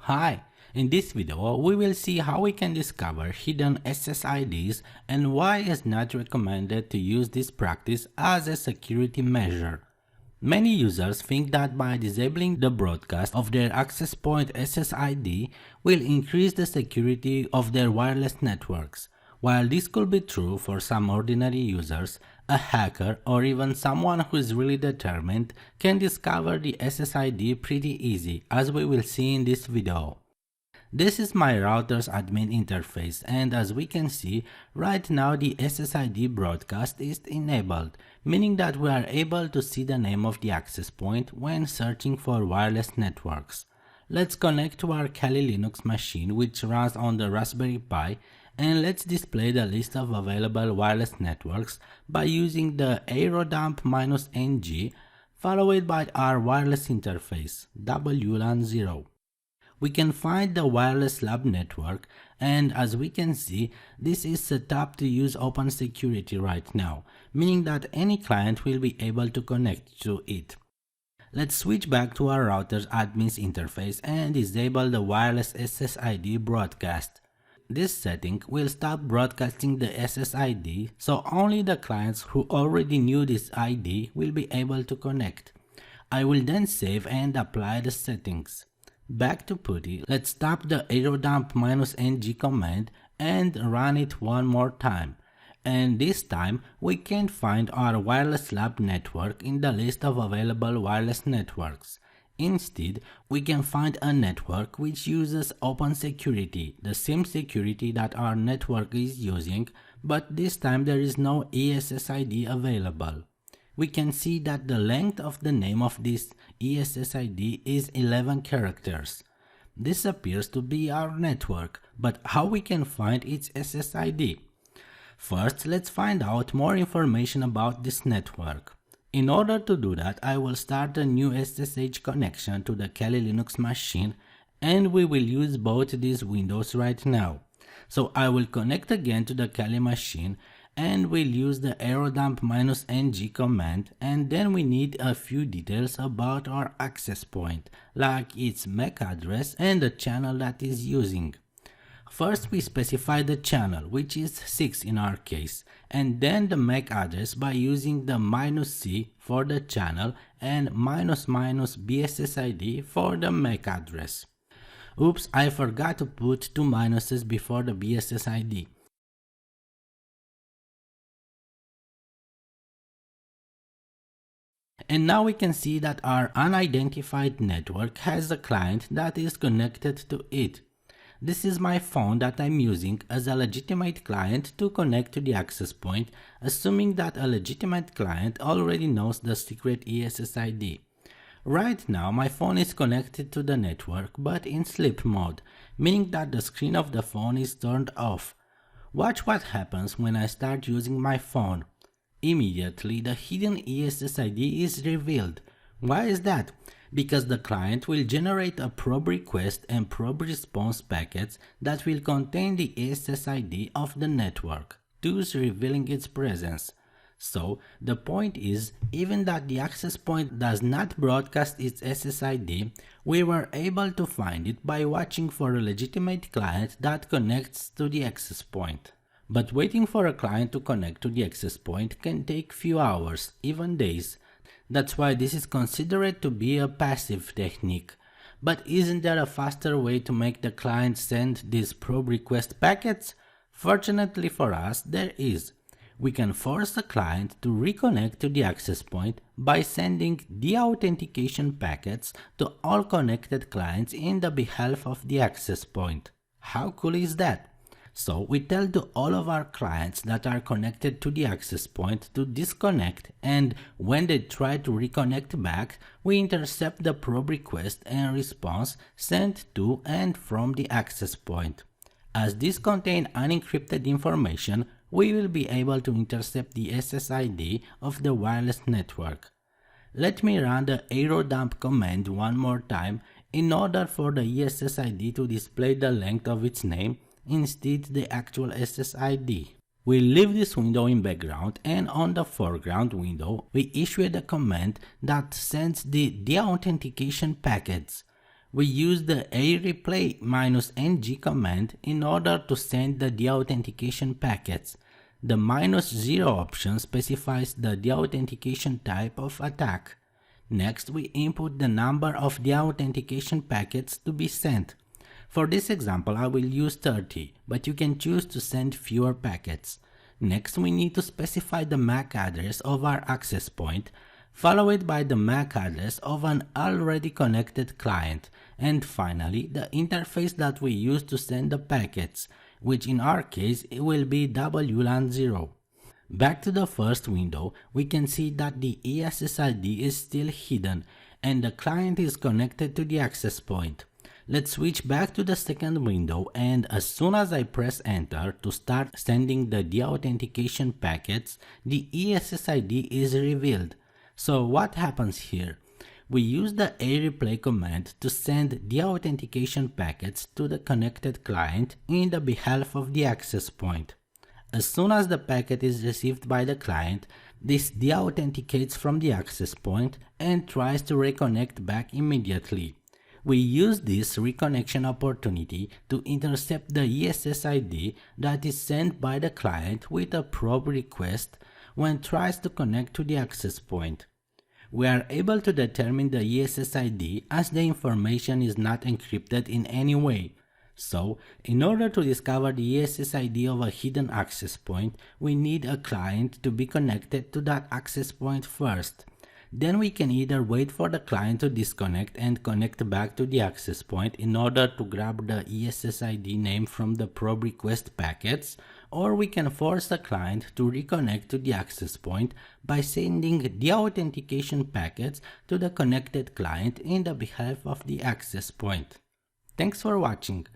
Hi! In this video, we will see how we can discover hidden SSIDs and why it's not recommended to use this practice as a security measure. Many users think that by disabling the broadcast of their access point SSID will increase the security of their wireless networks. While this could be true for some ordinary users, a hacker or even someone who is really determined can discover the SSID pretty easy, as we will see in this video. This is my router's admin interface, and as we can see, right now the SSID broadcast is enabled, meaning that we are able to see the name of the access point when searching for wireless networks. Let's connect to our Kali Linux machine, which runs on the Raspberry Pi, and let's display the list of available wireless networks by using the aircrack-ng followed by our wireless interface, WLAN 0. We can find the wireless lab network, and as we can see, this is set up to use open security right now, meaning that any client will be able to connect to it. Let's switch back to our router's admin's interface and disable the wireless SSID broadcast. This setting will stop broadcasting the SSID, so only the clients who already knew this ID will be able to connect. I will then save and apply the settings. Back to PuTTY, let's tap the aircrack-ng command and run it one more time. And this time we can't find our wireless lab network in the list of available wireless networks. Instead, we can find a network which uses open security, the same security that our network is using, but this time there is no ESSID available. We can see that the length of the name of this ESSID is 11 characters. This appears to be our network, but how we can find its SSID? First, let's find out more information about this network. In order to do that, I will start a new SSH connection to the Kali Linux machine, and we will use both these windows right now. So I will connect again to the Kali machine and we'll use the aircrack-ng command, and then we need a few details about our access point, like its MAC address and the channel that is using. First we specify the channel, which is 6 in our case, and then the MAC address by using the -C for the channel and --BSSID for the MAC address. Oops, I forgot to put 2 minuses before the BSSID. And now we can see that our unidentified network has a client that is connected to it. This is my phone that I'm using as a legitimate client to connect to the access point, assuming that a legitimate client already knows the secret ESSID. Right now my phone is connected to the network but in sleep mode, meaning that the screen of the phone is turned off. Watch what happens when I start using my phone. Immediately the hidden ESSID is revealed. Why is that? Because the client will generate a probe request and probe response packets that will contain the SSID of the network, thus revealing its presence. So the point is, even that the access point does not broadcast its SSID, we were able to find it by watching for a legitimate client that connects to the access point. But waiting for a client to connect to the access point can take few hours, even days. That's why this is considered to be a passive technique. But isn't there a faster way to make the client send these probe request packets? Fortunately for us, there is. We can force the client to reconnect to the access point by sending deauthentication packets to all connected clients in the behalf of the access point. How cool is that? So we tell to all of our clients that are connected to the access point to disconnect, and when they try to reconnect back, we intercept the probe request and response sent to and from the access point. As these contain unencrypted information, we will be able to intercept the SSID of the wireless network. Let me run the aircrack command one more time in order for the ESSID to display the length of its name instead the actual SSID. We'll leave this window in background, and on the foreground window we issue the command that sends the deauthentication packets. We use the areplay-ng command in order to send the deauthentication packets. The -0 option specifies the deauthentication type of attack. Next, we input the number of deauthentication packets to be sent. For this example, I will use 30, but you can choose to send fewer packets. Next, we need to specify the MAC address of our access point, followed by the MAC address of an already connected client, and finally the interface that we use to send the packets, which in our case it will be WLAN 0. Back to the first window, we can see that the SSID is still hidden and the client is connected to the access point. Let's switch back to the second window, and as soon as I press enter to start sending the deauthentication packets, the SSID is revealed. So what happens here? We use the areplay command to send deauthentication packets to the connected client in the behalf of the access point. As soon as the packet is received by the client, this deauthenticates from the access point and tries to reconnect back immediately. We use this reconnection opportunity to intercept the SSID that is sent by the client with a probe request when it tries to connect to the access point. We are able to determine the SSID as the information is not encrypted in any way. So, in order to discover the SSID of a hidden access point, we need a client to be connected to that access point first. Then we can either wait for the client to disconnect and connect back to the access point in order to grab the SSID name from the probe request packets, or we can force the client to reconnect to the access point by sending deauthentication packets to the connected client in the behalf of the access point. Thanks for watching.